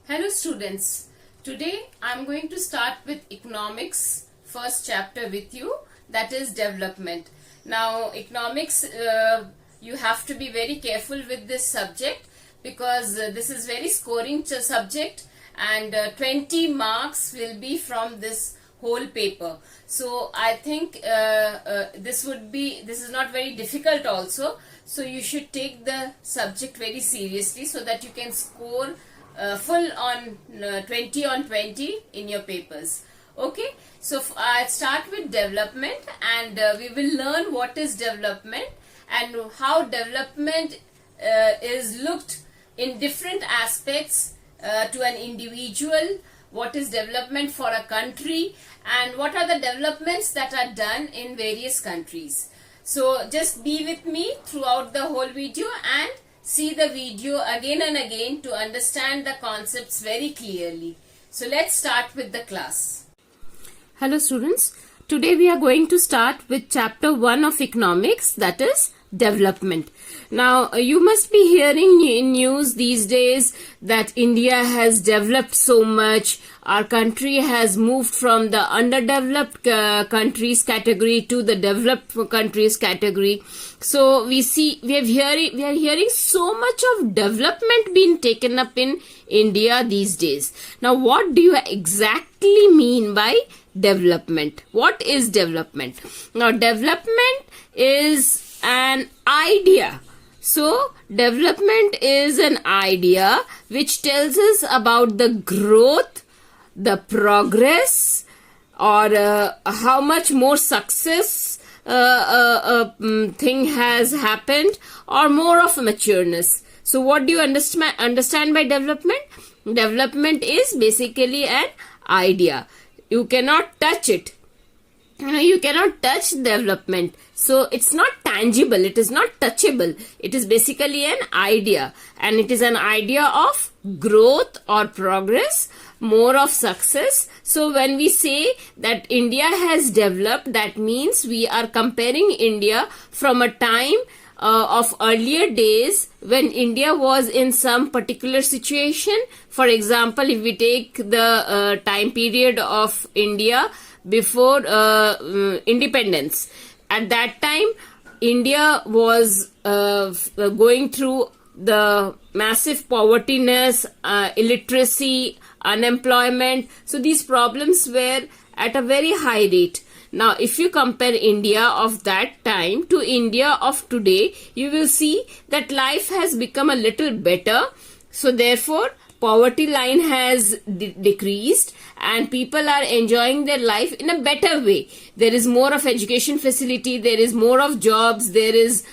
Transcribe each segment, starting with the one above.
Hello students, today I am going to start with economics first chapter with you, that is development. Now economics, you have to be very careful with this subject because this is very scoring subject and 20 marks will be from this whole paper. So I think this is not very difficult also, so you should take the subject very seriously so that you can score full on 20 on 20 in your papers. Okay, so I start with development and we will learn what is development and how development is looked in different aspects to an individual, what is development for a country, and what are the developments that are done in various countries. So just be with me throughout the whole video and see the video again and again to understand the concepts very clearly. So let's start with the class. Hello students, today we are going to start with chapter 1 of economics, that is development. Now you must be hearing in news these days that India has developed so much. Our country has moved from the underdeveloped countries category to the developed countries category. So we are hearing so much of development being taken up in India these days. Now what do you exactly mean by development? What is development? Now development is an idea. So development is an idea which tells us about the growth, the progress, or how much more success thing has happened, or more of matureness. So what do you understand by development? Development is basically an idea. You cannot touch it. You cannot touch development. So it's not tangible, it is not touchable. It is basically an idea, and it is an idea of growth or progress, more of success. So when we say that India has developed, that means we are comparing India from a time of earlier days when India was in some particular situation. For example, if we take the time period of India before independence, at that time India was going through the massive povertiness, illiteracy, unemployment. So these problems were at a very high rate. Now if you compare India of that time to India of today, you will see that life has become a little better. So therefore poverty line has decreased and people are enjoying their life in a better way. There is more of education facility, there is more of jobs, there is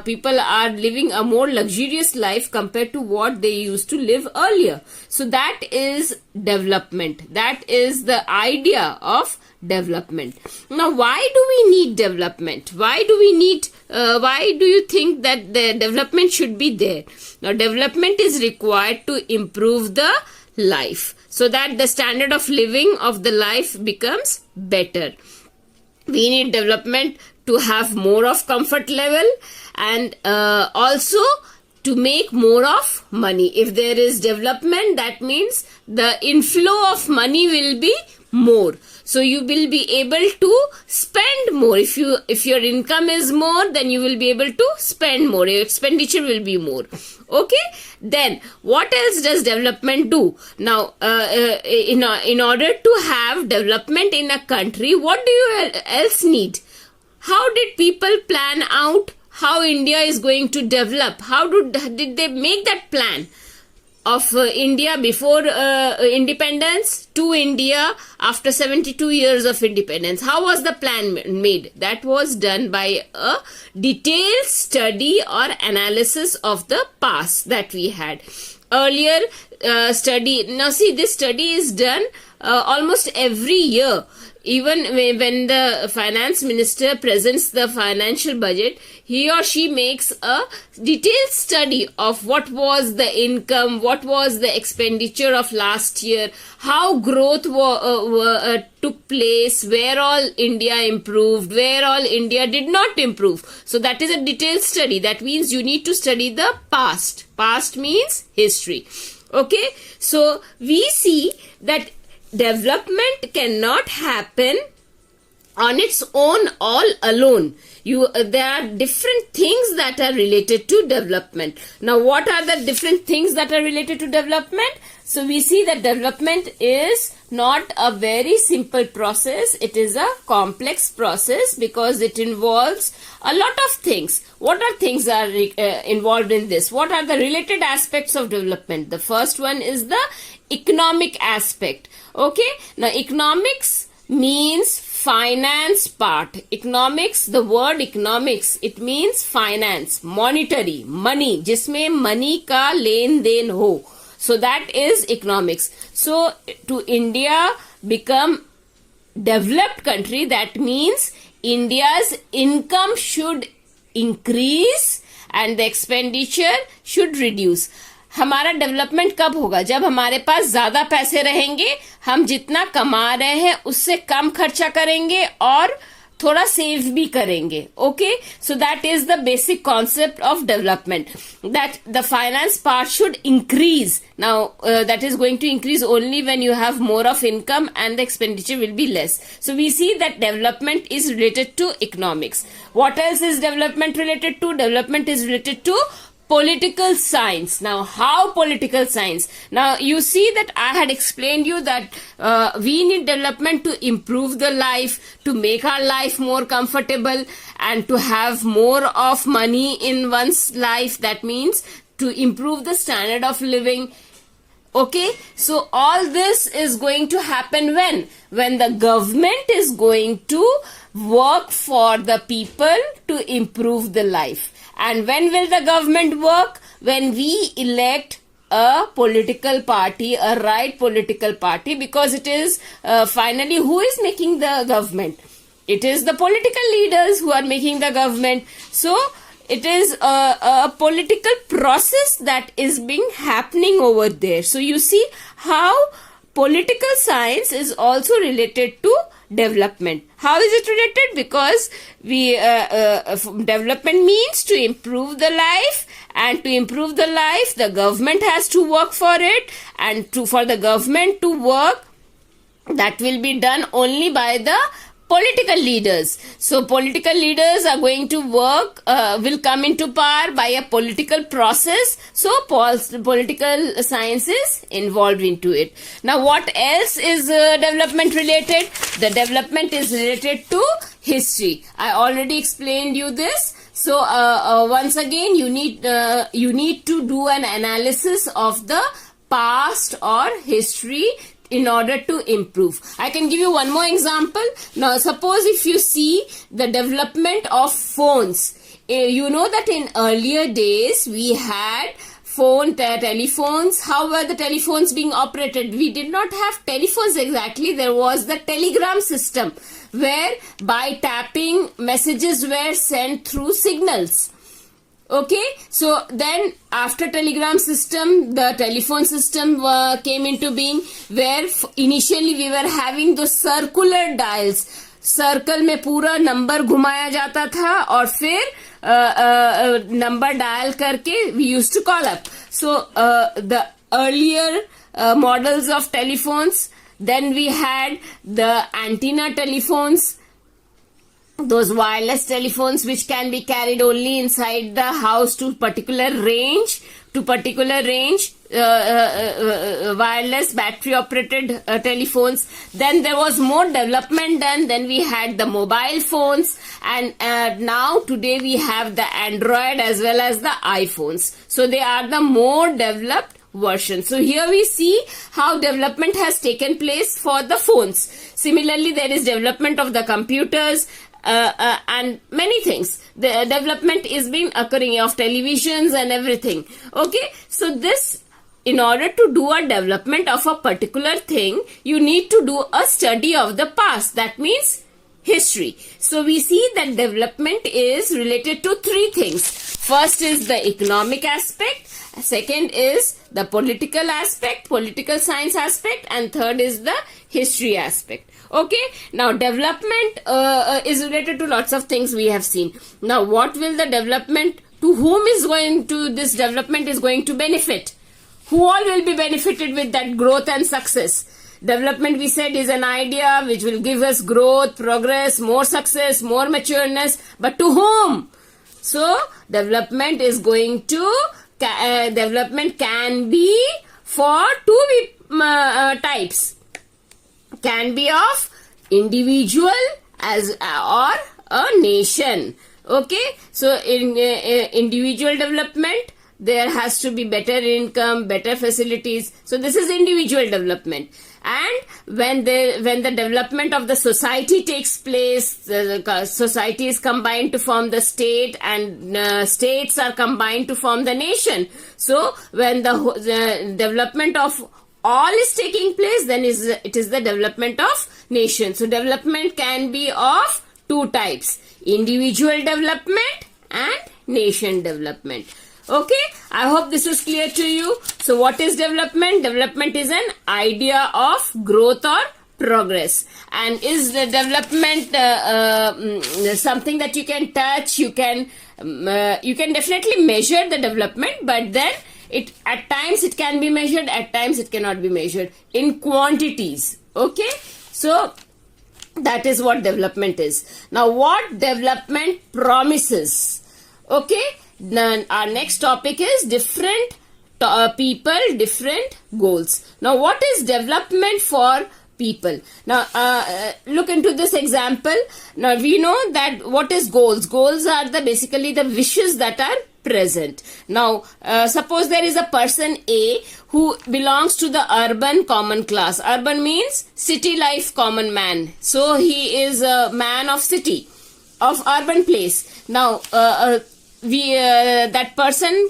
people are living a more luxurious life compared to what they used to live earlier. So that is development. That is the idea of development. Now why do we need development? Why do you think that the development should be there? Now development is required to improve the life so that the standard of living of the life becomes better. We need development to have more of comfort level and also to make more of money. If there is development, that means the inflow of money will be more. So you will be able to spend more. If your income is more, then you will be able to spend more. Your expenditure will be more. Okay. Then what else does development do? Now, in order to have development in a country, what do you else need? How did people plan out how India is going to develop? How did they make that plan of India before independence to India after 72 years of independence? How was the plan made? That was done by a detailed study or analysis of the past that we had. Earlier study, now see, this study is done almost every year. Even when the finance minister presents the financial budget, he or she makes a detailed study of what was the income, what was the expenditure of last year, how growth took took place, where all India improved, where all India did not improve. So that is a detailed study. That means you need to study the past. Past means history. Okay, so we see that development cannot happen on its own all alone. There are different things that are related to development. Now, what are the different things that are related to development? So we see that development is not a very simple process. It is a complex process because it involves a lot of things. What are things are involved in this? What are the related aspects of development? The first one is the economic aspect. Okay, now economics means finance part. Economics, the word economics, it means finance, monetary, money, जिसमें money का लेन then हो. So that is economics. So to India become developed country, that means India's income should increase and the expenditure should reduce. हमारा development कब होगा? जब हमारे पास ज्यादा पैसे रहेंगे, हम जितना कमा रहे हैं उससे कम खर्चा करेंगे और थोड़ा सेव भी करेंगे. Okay, so that is the basic concept of development, that the finance part should increase. Now that is going to increase only when you have more of income and the expenditure will be less. So we see that development is related to economics. What else is development related to? Development is related to political science. Now, how political science? Now, you see that I had explained you that we need development to improve the life, to make our life more comfortable, and to have more of money in one's life. That means to improve the standard of living. Okay, so all this is going to happen when the government is going to work for the people to improve the life. And when will the government work? When we elect a political party, a right political party, because it is finally who is making the government? It is the political leaders who are making the government. So it is a political process that is being happening over there. So you see how political science is also related to development. How is it related? Because development means to improve the life, and to improve the life the government has to work for it, and for the government to work, that will be done only by the political leaders. So political leaders are going to work, will come into power by a political process. So political science is involved into it. Now, what else is development related? The development is related to history. I already explained you this. So once again, you need to do an analysis of the past or history in order to improve. I can give you one more example. Now, suppose if you see the development of phones, you know that in earlier days we had telephones. How were the telephones being operated? We did not have telephones exactly. There was the telegram system where by tapping messages were sent through signals. Okay, so then after telegram system, the telephone system came into being, where initially we were having those circular dials. Circle में पूरा number घुमाया जाता था और फिर number dial करके we used to call up. So the earlier models of telephones, then we had the antenna telephones, those wireless telephones which can be carried only inside the house to particular range, wireless battery operated telephones. Then there was more development done. Then we had the mobile phones, and now today we have the Android as well as the iPhones. So they are the more developed version. So here we see how development has taken place for the phones. Similarly, there is development of the computers, and many things. The development is being occurring of televisions and everything. Okay, so this, in order to do a development of a particular thing, you need to do a study of the past. That means history. So we see that development is related to three things. First is the economic aspect, second is the political aspect, political science aspect, and third is the history aspect. Okay, now development is related to lots of things we have seen. Now what will the development, to whom is going to, this development is going to benefit? Who all will be benefited with that growth and success? Development, we said, is an idea which will give us growth, progress, more success, more matureness, but to whom? So development is going to, development can be for two types. Can be of individual as or a nation. Okay, so in individual development, there has to be better income, better facilities. So this is individual development. And when the development of the society takes place, the society is combined to form the state, and states are combined to form the nation. So when the development of all is taking place, then it is the development of nation. So development can be of two types: individual development and nation development. Okay, I hope this was clear to you. So what is development? Development is an idea of growth or progress. And is the development something that you can touch? You can definitely measure the development, but then at times it can be measured, at times it cannot be measured in quantities. Okay, so that is what development is. Now what development promises? Okay, then our next topic is different people, different goals. Now what is development for people? Now look into this example. Now we know that what is goals? Goals are basically the wishes that are present. Now suppose there is a person A who belongs to the urban common class. Urban means city life common man. So he is a man of city, of urban place. Now that person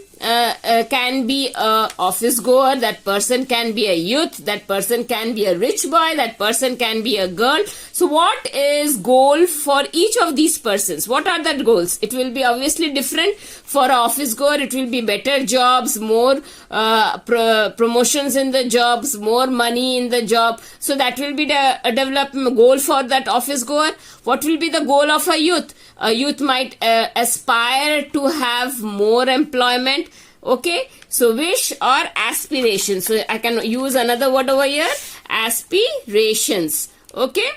can be a office goer, that person can be a youth, that person can be a rich boy, that person can be a girl. So what is goal for each of these persons? What are the goals? It will be obviously different. For an office goer, it will be better jobs, more promotions in the jobs, more money in the job. So that will be the development goal for that office goer. What will be the goal of a youth? A youth might aspire to have more employment. Okay, so wish or aspiration. So I can use another word over here, aspirations. Okay,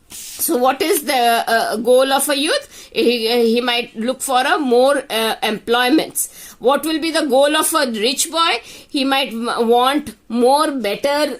so what is the goal of a youth? He might look for a more employments. What will be the goal of a rich boy? He might want more better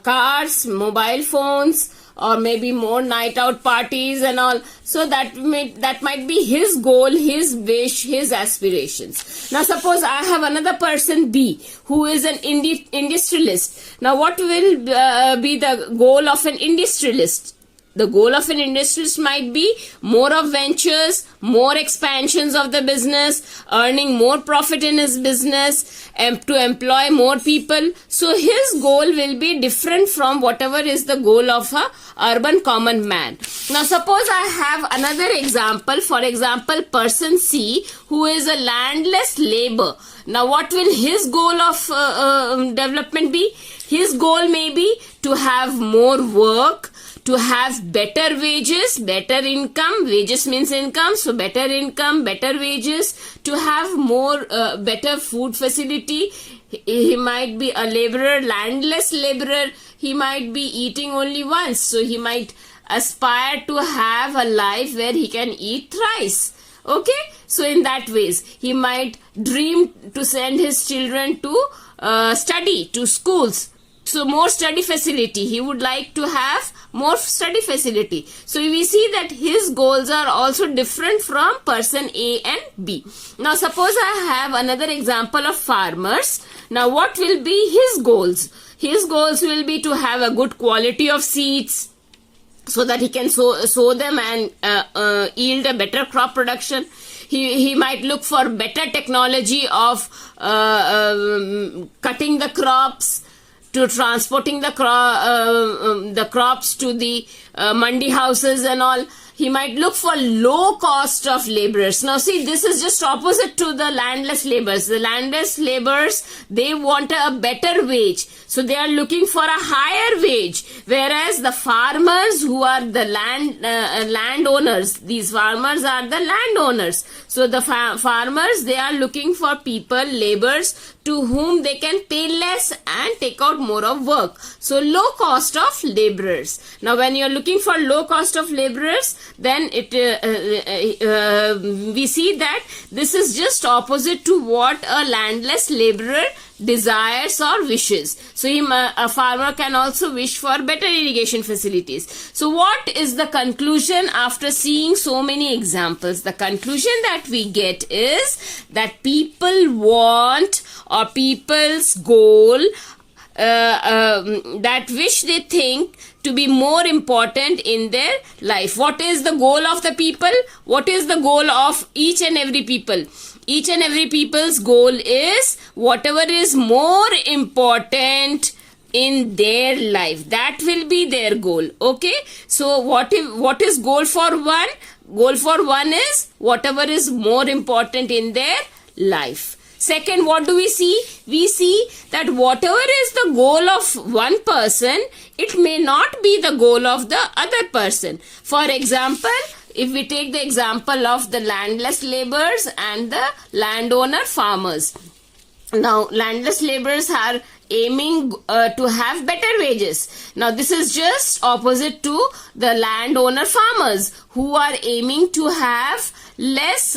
cars, mobile phones, or maybe more night out parties and all. So that might be his goal, his wish, his aspirations. Now suppose I have another person B who is an industrialist. Now what will be the goal of an industrialist? The goal of an industrialist might be more of ventures, more expansions of the business, earning more profit in his business, to employ more people. So his goal will be different from whatever is the goal of a urban common man. Now suppose I have another example. For example, person C who is a landless labor. Now what will his goal of development be? His goal may be to have more work, to have better wages, better income. Wages means income, so better income, better wages, to have more better food facility. He might be a laborer, landless laborer. He might be eating only once, so he might aspire to have a life where he can eat thrice. Okay, so in that ways he might dream to send his children to study, to schools. So more study facility. He would like to have more study facility. So we see that his goals are also different from person A and B. Now suppose I have another example of farmers. Now what will be his goals? His goals will be to have a good quality of seeds, so that he can sow them and yield a better crop production. He might look for better technology of cutting the crops, to transporting the crops to the mandi houses and all. He might look for low cost of laborers. Now see, this is just opposite to the landless laborers. The landless laborers, they want a better wage. So they are looking for a higher wage. Whereas the farmers who are the landowners, these farmers are the landowners. So the farmers, they are looking for people, laborers, to whom they can pay less and take out more of work. So low cost of laborers. Now when you are looking for low cost of laborers, then we see that this is just opposite to what a landless laborer desires or wishes. So a farmer can also wish for better irrigation facilities. So what is the conclusion after seeing so many examples? The conclusion that we get is that people want, or people's goal, that which they think to be more important in their life. What is the goal of the people? What is the goal of each and every people? Each and every people's goal is whatever is more important in their life. That will be their goal. Okay. So what is goal for one? Goal for one is whatever is more important in their life. Second, what do we see? We see that whatever is the goal of one person, it may not be the goal of the other person. For example, if we take the example of the landless laborers and the landowner farmers. Now, landless laborers are aiming to have better wages. Now, this is just opposite to the landowner farmers who are aiming to have less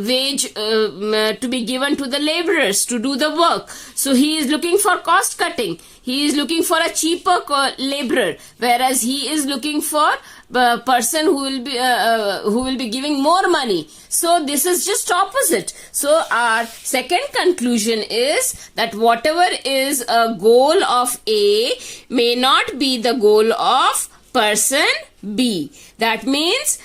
wage to be given to the laborers to do the work. So he is looking for cost cutting. He is looking for a cheaper laborer, whereas he is looking for a person who will be giving more money. So this is just opposite. So our second conclusion is that whatever is a goal of A may not be the goal of person B. That means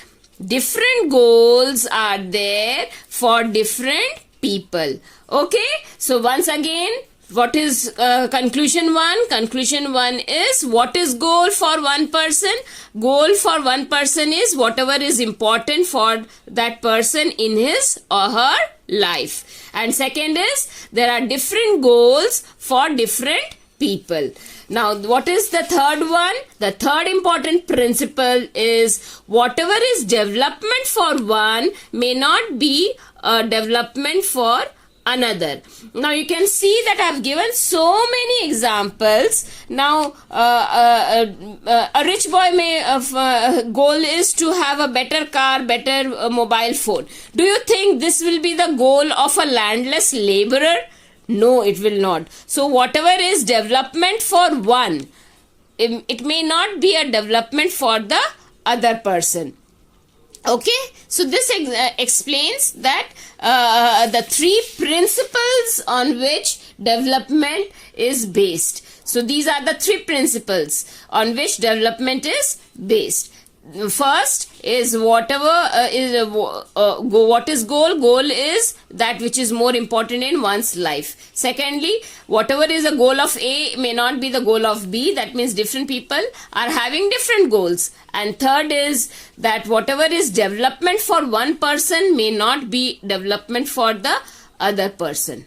different goals are there for different people. Okay. So once again, what is conclusion 1? Conclusion 1 is what is goal for one person? Goal for one person is whatever is important for that person in his or her life. And second is there are different goals for different people. Now, what is the third one? The third important principle is whatever is development for one may not be a development for another. Now, you can see that I have given so many examples. Now, a rich boy goal is to have a better car, better mobile phone. Do you think this will be the goal of a landless laborer? No, it will not. So whatever is development for one, it may not be a development for the other person. Okay, so this explains that the three principles on which development is based. So these are the three principles on which development is based. First is whatever what is goal? Goal is that which is more important in one's life. Secondly, whatever is a goal of A may not be the goal of B. That means different people are having different goals. And third is that whatever is development for one person may not be development for the other person.